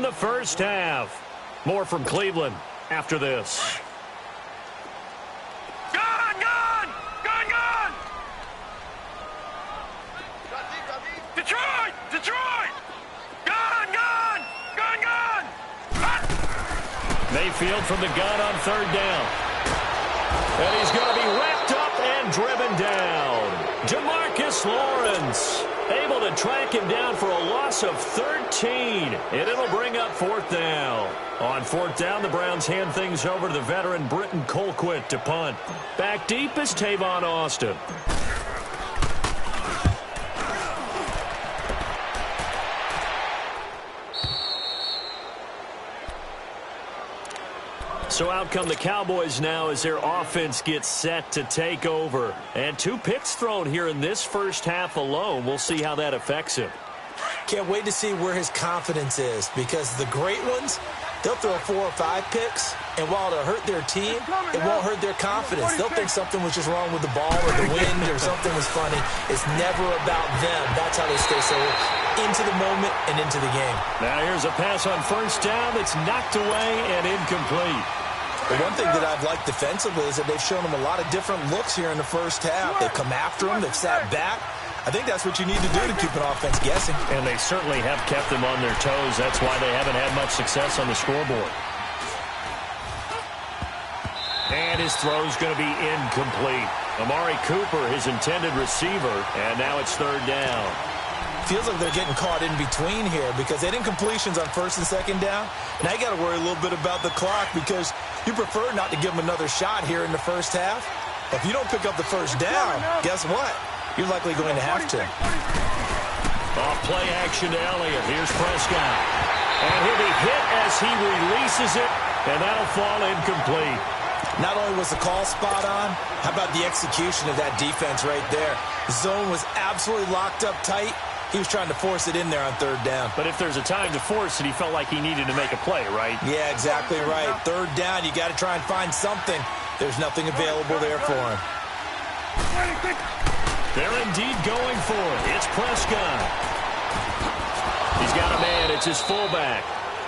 the first half. More from Cleveland after this. Gun! Gun! Gun! Gun! Detroit! Detroit! Gun! Gun! Gun! Gun! Mayfield from the gun on third down. And he's going to be wrapped up and driven down. Jamarcus Lawrence able to track him down for a loss of 13. And it'll bring up fourth down. On fourth down, the Browns hand things over to the veteran Britton Colquitt to punt. Back deep is Tavon Austin. So out come the Cowboys now as their offense gets set to take over. And 2 picks thrown here in this first half alone. We'll see how that affects him. Can't wait to see where his confidence is, because the great ones, they'll throw 4 or 5 picks, and while it'll hurt their team, it won't hurt their confidence. They'll think something was just wrong with the ball or the wind or something was funny. It's never about them. That's how they stay so into the moment and into the game. Now here's a pass on first down that's knocked away and incomplete. The one thing that I've liked defensively is that they've shown him a lot of different looks here in the first half. They've come after him. They've sat back. I think that's what you need to do to keep an offense guessing. And they certainly have kept them on their toes. That's why they haven't had much success on the scoreboard. And his throw's going to be incomplete. Amari Cooper, his intended receiver, and now it's third down. Feels like they're getting caught in between here because they did incompletions on first and second down. Now you got to worry a little bit about the clock because you prefer not to give them another shot here in the first half. But if you don't pick up the first down, guess what? You're likely going to have to. Off play action to Elliott. Here's Prescott. And he'll be hit as he releases it, and that'll fall incomplete. Not only was the call spot on, how about the execution of that defense right there? The zone was absolutely locked up tight. He was trying to force it in there on third down. But if there's a time to force it, he felt like he needed to make a play, right? Yeah, exactly right. Third down, you got to try and find something. There's nothing available there for him. They're indeed going for it. It's Prescott. He's got a man. It's his fullback.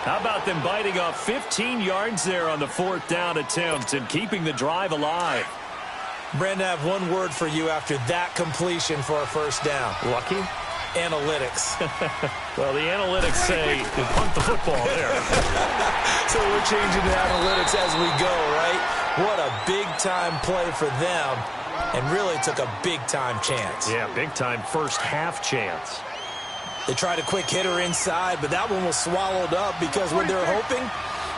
How about them biting off 15 yards there on the fourth down attempt and keeping the drive alive? Brandon, I have one word for you after that completion for a first down. Lucky? Analytics. Well, the analytics say to punt the football there. So we're changing to analytics as we go, right? What a big-time play for them, and really took a big-time chance. Yeah, big-time first-half chance. They tried a quick hitter inside, but that one was swallowed up because what they're hoping,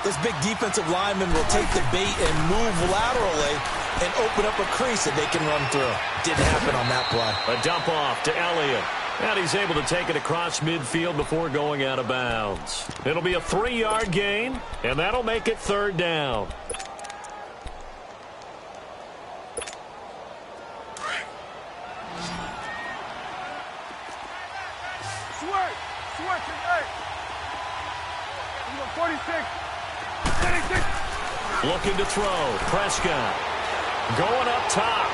this big defensive lineman will take the bait and move laterally and open up a crease that they can run through. Didn't happen on that play. A dump off to Elliott. And he's able to take it across midfield before going out of bounds. It'll be a 3-yard gain, and that'll make it third down. Looking to throw. Prescott going up top.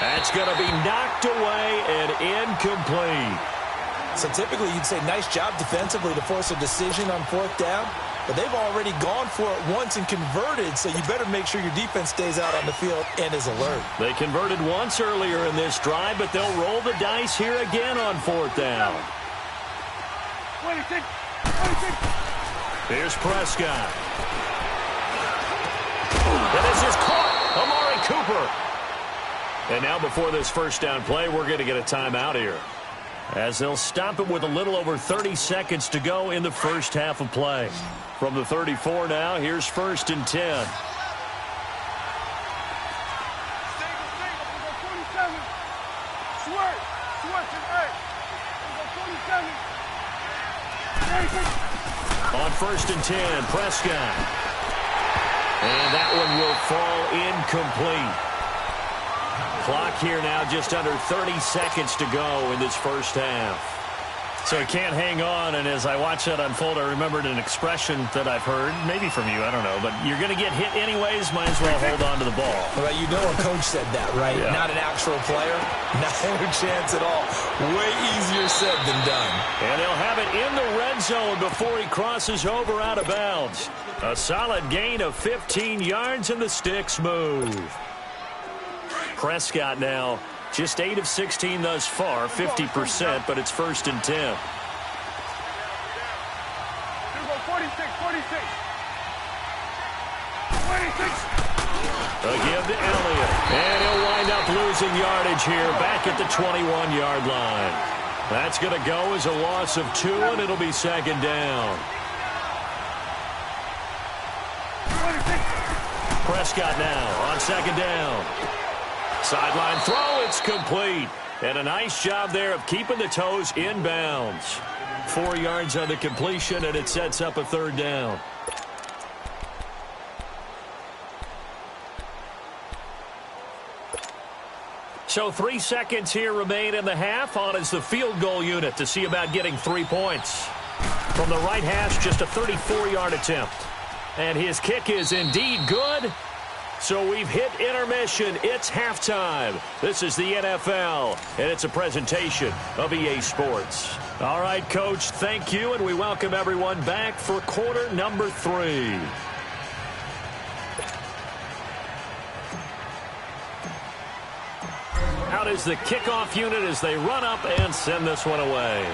That's going to be knocked away and incomplete. So typically you'd say nice job defensively to force a decision on fourth down, but they've already gone for it once and converted, so you better make sure your defense stays out on the field and is alert. They converted once earlier in this drive, but they'll roll the dice here again on fourth down. Here's Prescott. And this is caught. Amari Cooper. And now before this first down play, we're going to get a timeout here, as they'll stop it with a little over 30 seconds to go in the first half of play. From the 34 now, here's first and 10. On first and 10, Prescott. And that one will fall incomplete. Clock here now just under 30 seconds to go in this first half. So he can't hang on, and as I watch that unfold, I remembered an expression that I've heard, maybe from you, I don't know, but you're going to get hit anyways, might as well hold on to the ball. Well, you know a coach said that, right? Yeah. Not an actual player. Not a chance at all. Way easier said than done. And he'll have it in the red zone before he crosses over out of bounds. A solid gain of 15 yards, and the sticks move. Prescott now just 8 of 16 thus far, 50%, but it's 1st and 10. Here go 46. A give to Elliott, and he'll wind up losing yardage here back at the 21-yard line. That's going to go as a loss of 2, and it'll be 2nd down. Prescott now on 2nd down. Sideline throw, it's complete. And a nice job there of keeping the toes inbounds. 4 yards on the completion, and it sets up a 3rd down. So 3 seconds here remain in the half. On is the field goal unit to see about getting 3 points. From the right hash, just a 34-yard attempt. And his kick is indeed good. So we've hit intermission. It's halftime. This is the NFL, and it's a presentation of EA Sports. All right, Coach, thank you, and we welcome everyone back for quarter number 3. Out is the kickoff unit as they run up and send this one away.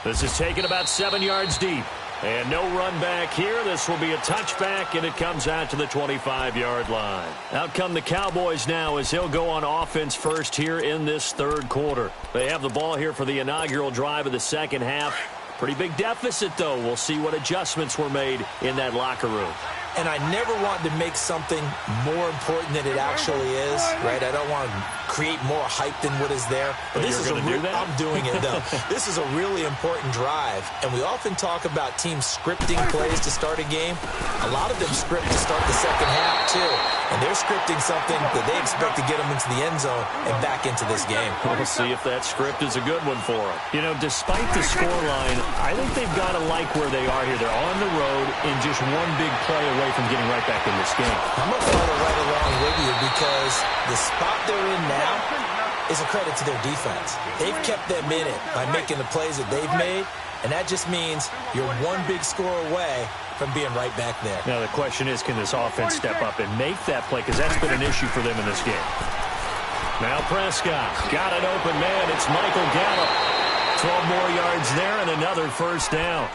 This is taken about 7 yards deep. And no run back here. This will be a touchback, and it comes out to the 25-yard line. Out come the Cowboys now as they'll go on offense first here in this 3rd quarter. They have the ball here for the inaugural drive of the 2nd half. Pretty big deficit, though. We'll see what adjustments were made in that locker room. And I never want to make something more important than it actually is, right? I don't want to create more hype than what is there. But this is I'm doing it, though. This is a really important drive. And we often talk about teams scripting plays to start a game. A lot of them script to start the 2nd half, too. And they're scripting something that they expect to get them into the end zone and back into this game. We'll see if that script is a good one for them. You know, despite the scoreline, I think they've got to like where they are here. They're on the road in just one big play away from getting right back in this game. I'm going to follow right along with you because the spot they're in now is a credit to their defense. They've kept them in it by making the plays that they've made, and that just means you're one big score away from being right back there. Now the question is, can this offense step up and make that play? Because that's been an issue for them in this game. Now Prescott got an open man. It's Michael Gallup. 12 more yards there and another 1st down.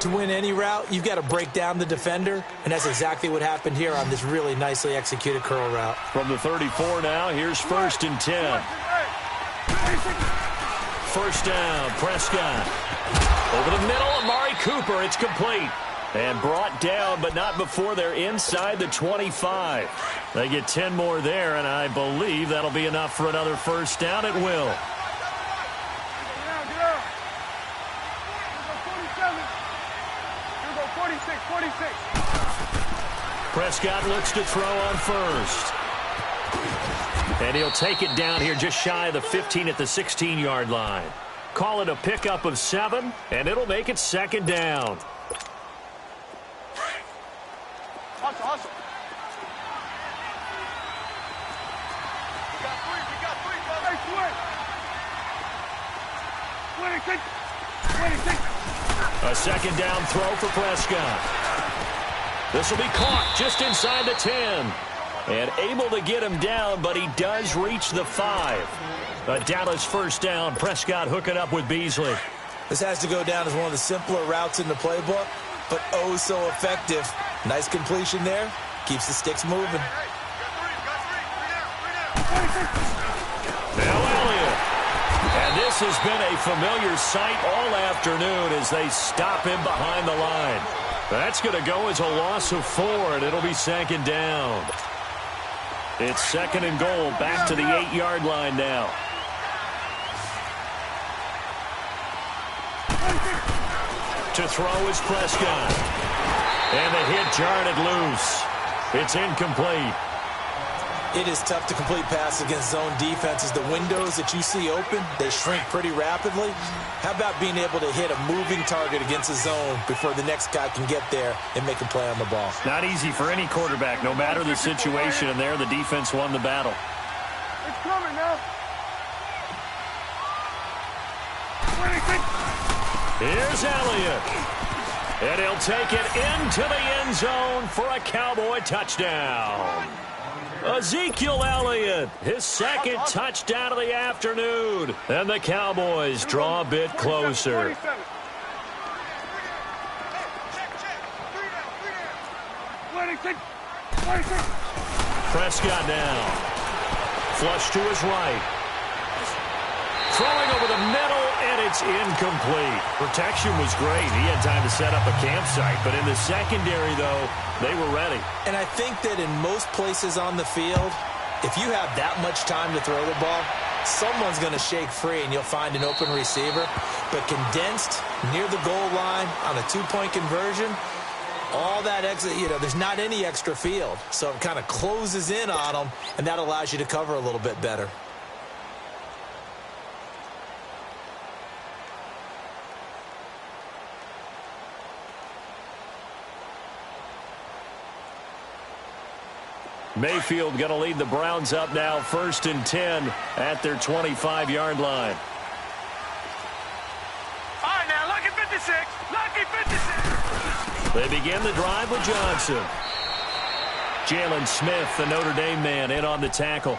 To win any route, you've got to break down the defender, and that's exactly what happened here on this really nicely executed curl route. From the 34 now, here's 1st and 10. 1st down, Prescott. Over the middle, Amari Cooper, it's complete. And brought down, but not before they're inside the 25. They get 10 more there, and I believe that'll be enough for another 1st down. It will. Prescott looks to throw on 1st. And he'll take it down here just shy of the 15 at the 16-yard line. Call it a pickup of 7, and it'll make it 2nd down. Hustle. We got three, brother. A 2nd down throw for Prescott. This will be caught just inside the 10. And able to get him down, but he does reach the 5. A Dallas 1st down. Prescott hooking up with Beasley. This has to go down as one of the simpler routes in the playbook, but oh so effective. Nice completion there. Keeps the sticks moving. Now Elliott. And this has been a familiar sight all afternoon as they stop him behind the line. That's going to go as a loss of 4, and it'll be 2nd down. It's 2nd and goal, back to the 8-yard line now. To throw is Prescott. And the hit jarred it loose. It's incomplete. It is tough to complete passes against zone defenses. The windows that you see open, they shrink pretty rapidly. How about being able to hit a moving target against a zone before the next guy can get there and make a play on the ball? Not easy for any quarterback, no matter the situation, and there the defense won the battle. It's coming now. Here's Elliott. And he'll take it into the end zone for a Cowboy touchdown. Ezekiel Elliott, his second touchdown of the afternoon. And the Cowboys draw a bit closer. Prescott now. Flush to his right. Throwing over the middle, and it's incomplete. Protection was great. He had time to set up a campsite, but in the secondary, though, they were ready. And I think that in most places on the field, if you have that much time to throw the ball, someone's going to shake free and you'll find an open receiver. But condensed near the goal line on a two-point conversion, all that exit, there's not any extra field. So it kind of closes in on them, and that allows you to cover a little bit better. Mayfield going to lead the Browns up now, 1st and 10 at their 25-yard line. All right, now, lucky 56. Lucky 56. They begin the drive with Johnson. Jalen Smith, the Notre Dame man, in on the tackle.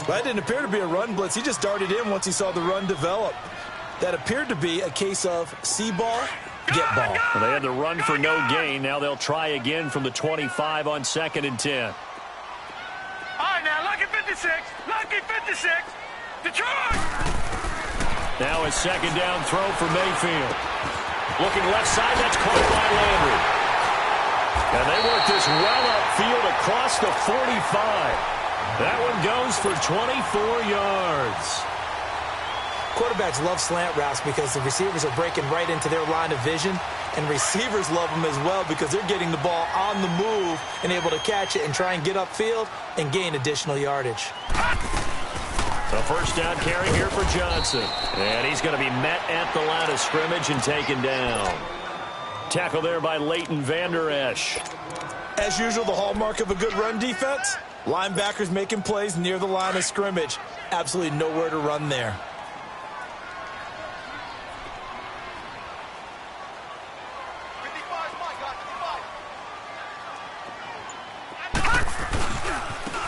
Well, that didn't appear to be a run blitz. He just darted in once he saw the run develop. That appeared to be a case of see ball, get ball. Well, they had to run for no gain. Now they'll try again from the 25 on 2nd and 10. All right, now, lucky 56. Lucky 56. Detroit. Now a second down throw for Mayfield. Looking left side, that's caught by Landry. And they work this well upfield across the 45. That one goes for 24 yards. Quarterbacks love slant routes because the receivers are breaking right into their line of vision, and receivers love them as well because they're getting the ball on the move and able to catch it and try and get upfield and gain additional yardage. A first down carry here for Johnson. And he's going to be met at the line of scrimmage and taken down. Tackle there by Leighton Vander Esch. As usual, the hallmark of a good run defense, linebackers making plays near the line of scrimmage. Absolutely nowhere to run there.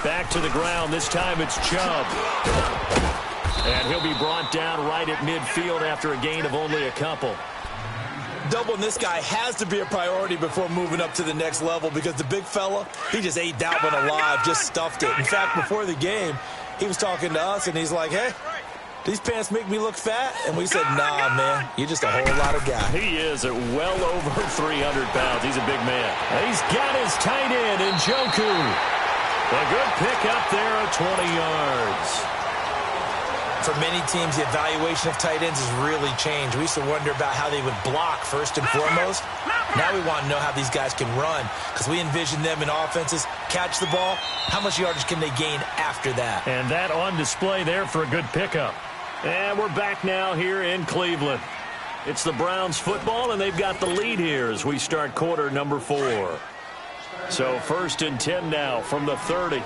Back to the ground. This time it's Chubb. And he'll be brought down right at midfield after a gain of only a couple. Doubling this guy has to be a priority before moving up to the next level because the big fella, he just ate that one alive, just stuffed it. In fact, before the game, he was talking to us, and he's like, hey, these pants make me look fat? And we said, nah, man, you're just a whole lot of guy. He is at well over 300 pounds. He's a big man. And he's got his tight end in Njoku. A good pickup there at 20 yards. For many teams, the evaluation of tight ends has really changed. We used to wonder about how they would block first and foremost. Now we want to know how these guys can run because we envision them in offenses, catch the ball. How much yardage can they gain after that? And that on display there for a good pickup. And we're back now here in Cleveland. It's the Browns football, and they've got the lead here as we start quarter number 4. So 1st and 10 now from the 30. No.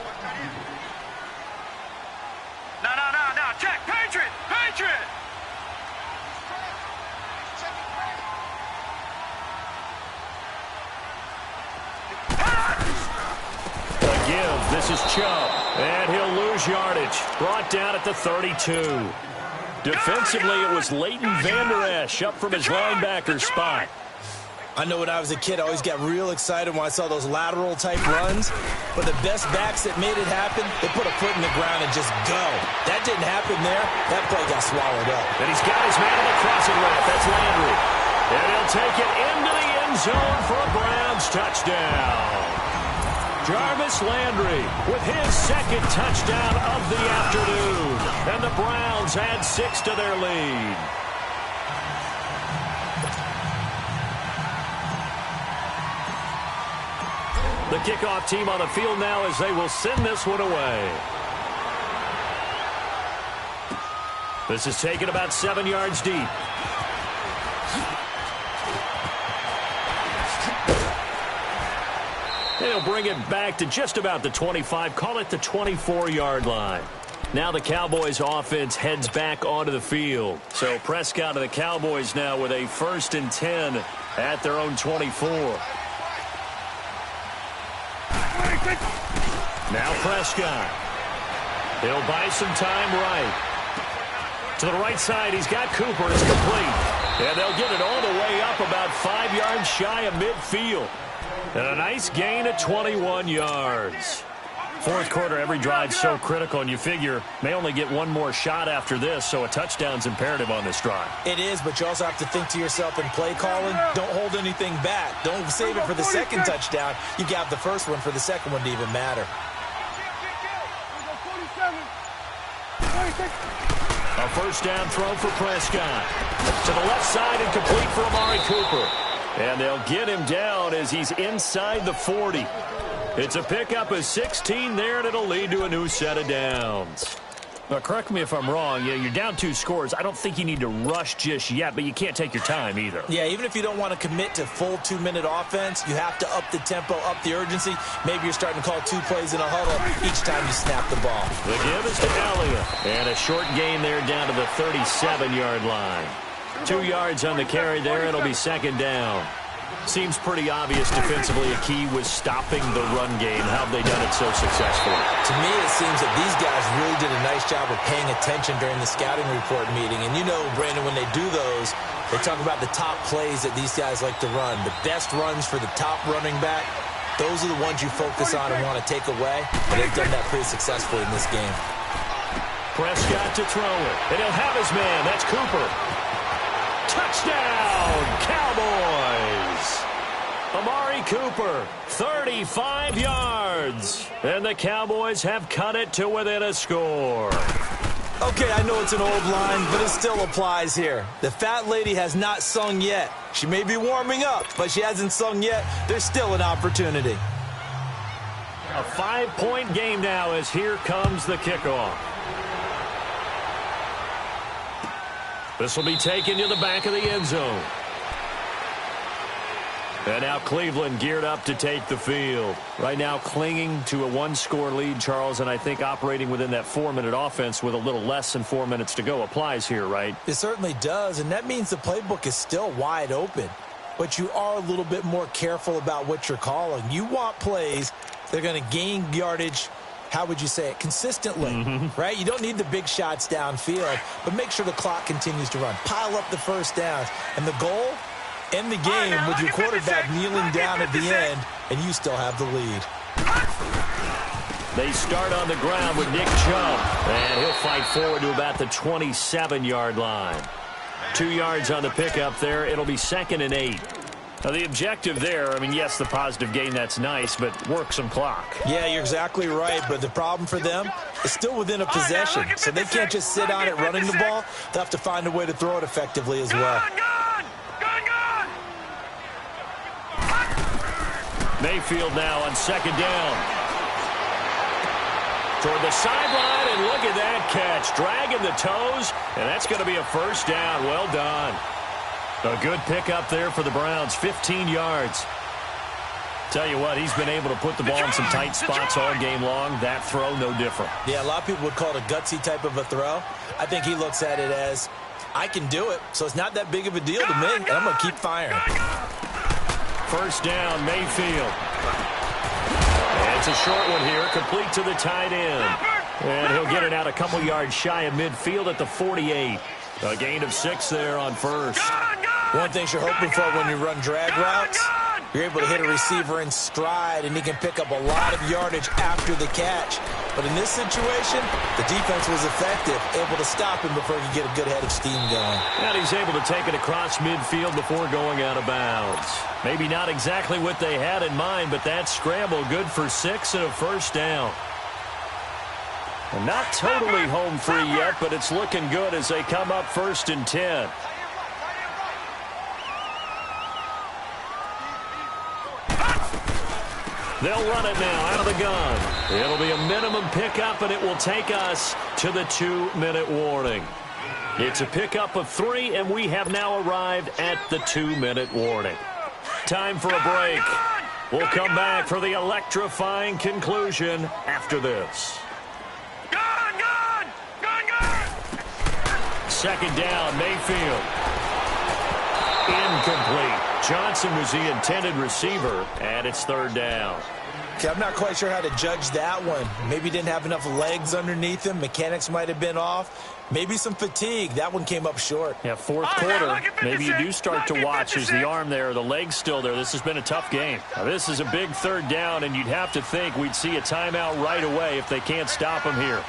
Check. Patriot. A give. This is Chubb. And he'll lose yardage. Brought down at the 32. Defensively, it was Leighton Vander Esch up from his linebacker spot. I know when I was a kid, I always got real excited when I saw those lateral-type runs. But the best backs that made it happen, they put a foot in the ground and just go. That didn't happen there. That play got swallowed up. And he's got his man on the crossing route. That's Landry. And he'll take it into the end zone for a Browns touchdown. Jarvis Landry with his second touchdown of the afternoon. And the Browns add 6 to their lead. The kickoff team on the field now as they will send this one away. This is taken about 7 yards deep. They'll bring it back to just about the 25, call it the 24-yard line. Now the Cowboys offense heads back onto the field. So Prescott and the Cowboys now with a 1st and 10 at their own 24. Now Prescott. He'll buy some time right. To the right side, he's got Cooper. It's complete. And they'll get it all the way up about 5 yards shy of midfield. And a nice gain of 21 yards. Fourth quarter, every drive's so critical, and you figure may only get one more shot after this, so a touchdown's imperative on this drive. It is, but you also have to think to yourself in play calling, don't hold anything back. Don't save it for the second touchdown. You got the first one for the second one to even matter. A first down throw for Prescott. To the left side and complete for Amari Cooper. And they'll get him down as he's inside the 40. It's a pickup of 16 there, and it'll lead to a new set of downs. Now, correct me if I'm wrong. You're down 2 scores. I don't think you need to rush just yet, but you can't take your time either. Yeah, even if you don't want to commit to full 2-minute offense, you have to up the tempo, up the urgency. Maybe you're starting to call 2 plays in a huddle each time you snap the ball. The give is to Elliott. And a short gain there down to the 37-yard line. 2 yards on the carry there. It'll be second down. Seems pretty obvious defensively a key was stopping the run game. How have they done it so successfully? To me, it seems that these guys really did a nice job of paying attention during the scouting report meeting. And you know, Brandon, when they do those, they talk about the top plays that these guys like to run. The best runs for the top running back, those are the ones you focus on and want to take away. And they've done that pretty successfully in this game. Prescott to throw it. And he'll have his man. That's Cooper. Touchdown, Cowboys! Amari Cooper, 35 yards. And the Cowboys have cut it to within a score. Okay, I know it's an old line, but it still applies here. The fat lady has not sung yet. She may be warming up, but she hasn't sung yet. There's still an opportunity. A 5-point game now as here comes the kickoff. This will be taken to the back of the end zone. And now Cleveland geared up to take the field. Right now clinging to a 1-score lead, Charles, and I think operating within that 4-minute offense with a little less than 4 minutes to go applies here, right? It certainly does, and that means the playbook is still wide open. But you are a little bit more careful about what you're calling. You want plays that are going to gain yardage, how would you say it, consistently, right? You don't need the big shots downfield, but make sure the clock continues to run. Pile up the first downs. And the goal, end the game with your quarterback kneeling down at the end, and you still have the lead. They start on the ground with Nick Chubb, and he'll fight forward to about the 27-yard line. 2 yards on the pickup there. It'll be 2nd and 8. Now, the objective there, I mean, yes, the positive gain, that's nice, but work some clock. Yeah, you're exactly right, but the problem for them is still within a possession, so they can't just sit on it running the ball. They'll have to find a way to throw it effectively as well. Mayfield now on 2nd down. Toward the sideline, and look at that catch. Dragging the toes, and that's going to be a first down. Well done. A good pickup there for the Browns, 15 yards. Tell you what, he's been able to put the ball in some tight spots all game long. That throw, no different. Yeah, a lot of people would call it a gutsy type of a throw. I think he looks at it as, I can do it, so it's not that big of a deal to me, and I'm going to keep firing. First down, Mayfield. And it's a short one here, complete to the tight end. And he'll get it out a couple yards shy of midfield at the 48. A gain of 6 there on first. One thing you're hoping for when you run drag routes, you're able to hit a receiver in stride, and he can pick up a lot of yardage after the catch. But in this situation, the defense was effective, able to stop him before he could get a good head of steam going. And he's able to take it across midfield before going out of bounds. Maybe not exactly what they had in mind, but that scramble good for 6 and a first down. Not totally home free yet, but it's looking good as they come up 1st and 10. They'll run it now out of the gun. It'll be a minimum pickup, and it will take us to the 2-minute warning. It's a pickup of 3, and we have now arrived at the 2-minute warning. Time for a break. We'll come back for the electrifying conclusion after this. Second down, Mayfield. Incomplete. Johnson was the intended receiver, and it's third down. Okay, I'm not quite sure how to judge that one. Maybe didn't have enough legs underneath him. Mechanics might have been off. Maybe some fatigue. That one came up short. Yeah, fourth quarter, maybe you do start to watch as the arm there, the leg's still there. This has been a tough game. Now, this is a big third down, and you'd have to think we'd see a timeout right away if they can't stop him here.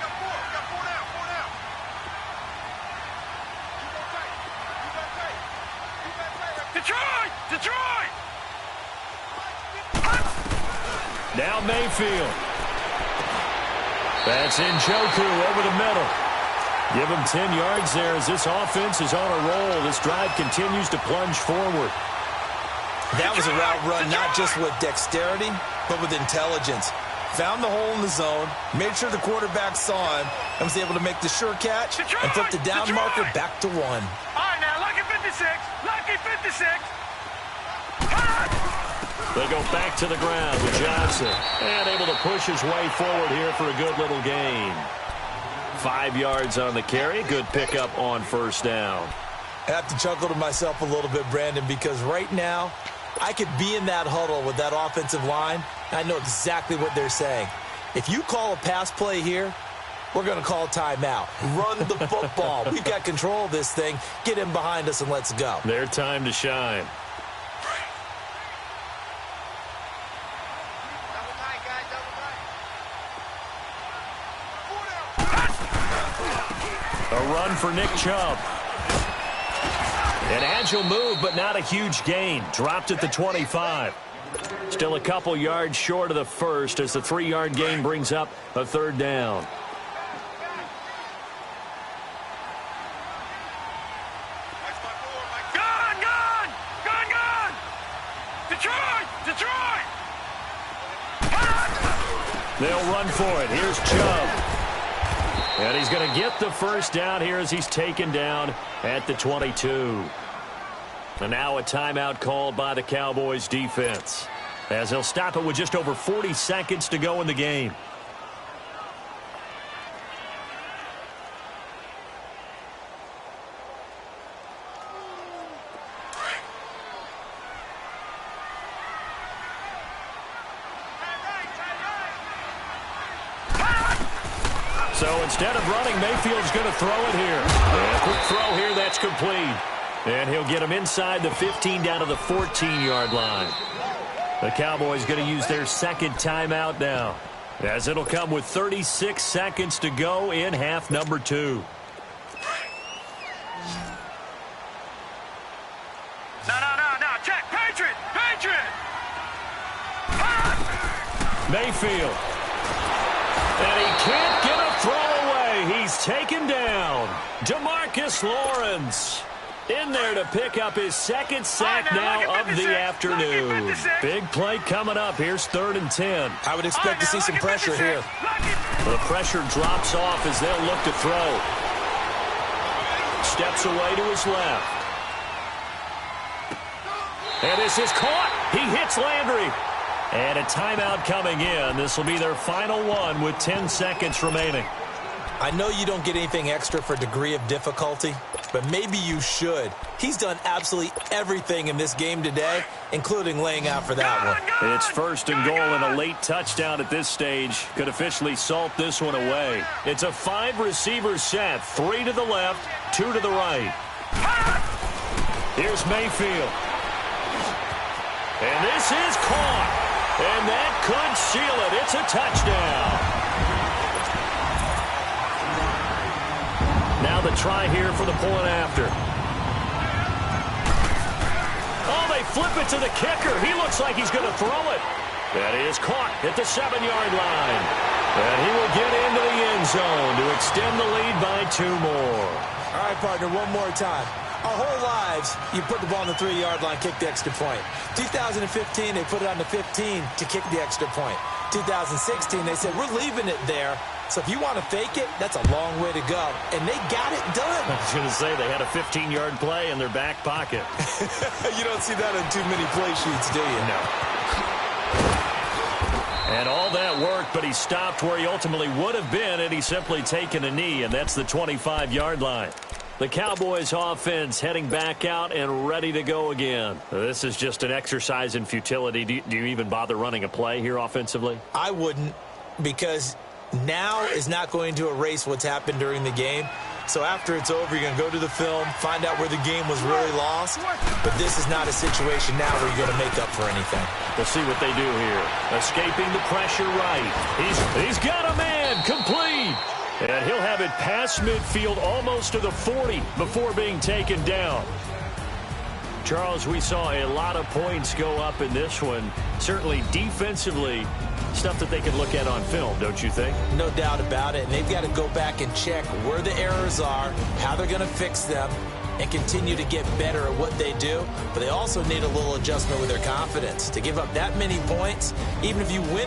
Detroit! Now Mayfield. That's Njoku over the middle. Give him 10 yards there as this offense is on a roll. This drive continues to plunge forward. That was a route run not just with dexterity, but with intelligence. Found the hole in the zone, made sure the quarterback saw him, and was able to make the sure catch and flip the down marker back to 1. All right, now, lucky 56. Lucky 56. They go back to the ground with Johnson. And able to push his way forward here for a good little gain. 5 yards on the carry. Good pickup on first down. I have to chuckle to myself a little bit, Brandon, because right now I could be in that huddle with that offensive line, and I know exactly what they're saying. If you call a pass play here, we're going to call a timeout. Run the football. We've got control of this thing. Get him behind us and let's go. Their time to shine. A run for Nick Chubb. An agile move, but not a huge gain. Dropped at the 25. Still a couple yards short of the first as the 3-yard gain brings up a third down. Gone! Detroit! They'll run for it. Here's Chubb. And he's going to get the first down here as he's taken down at the 22. And now a timeout called by the Cowboys defense, as they'll stop it with just over 40 seconds to go in the game. So instead of running, Mayfield's going to throw it here. And a quick throw here, that's complete. And he'll get him inside the 15 down to the 14-yard line. The Cowboys going to use their second timeout now, as it'll come with 36 seconds to go in half number 2. No. Check. Patriot. Mayfield. And he can't get a throw away. He's taken down. DeMarcus Lawrence in there to pick up his second sack now of the afternoon. Big play coming up. Here's 3rd and 10. I would expect to see some pressure here. The pressure drops off as they'll look to throw. Steps away to his left. And this is caught. He hits Landry. And a timeout coming in. This will be their final one with 10 seconds remaining. I know you don't get anything extra for degree of difficulty, but maybe you should. He's done absolutely everything in this game today, including laying out for that one. It's 1st and goal, and a late touchdown at this stage could officially salt this one away. It's a 5-receiver set, 3 to the left, 2 to the right. Here's Mayfield. And this is caught. And that could seal it. It's a touchdown. Now the try here for the point after. Oh, they flip it to the kicker. He looks like he's going to throw it. That is caught at the 7-yard line. And he will get into the end zone to extend the lead by 2 more. All right, partner, one more time. Our whole lives, you put the ball on the 3-yard line, kick the extra point. 2015, they put it on the 15 to kick the extra point. 2016, they said, we're leaving it there. So if you want to fake it, that's a long way to go. And they got it done. I was going to say, they had a 15-yard play in their back pocket. You don't see that on too many play sheets, do you? No. And all that worked, but he stopped where he ultimately would have been, and he's simply taken a knee, and that's the 25-yard line. The Cowboys offense heading back out and ready to go again. This is just an exercise in futility. Do you even bother running a play here offensively? I wouldn't, because now is not going to erase what's happened during the game. So after it's over, you're going to go to the film, find out where the game was really lost. But this is not a situation now where you're going to make up for anything. We'll see what they do here. Escaping the pressure right. He's got a man complete. And he'll have it past midfield almost to the 40 before being taken down. Charles, we saw a lot of points go up in this one. Certainly defensively, stuff that they can look at on film, don't you think? No doubt about it. And they've got to go back and check where the errors are, how they're going to fix them, and continue to get better at what they do. But they also need a little adjustment with their confidence. To give up that many points, even if you win.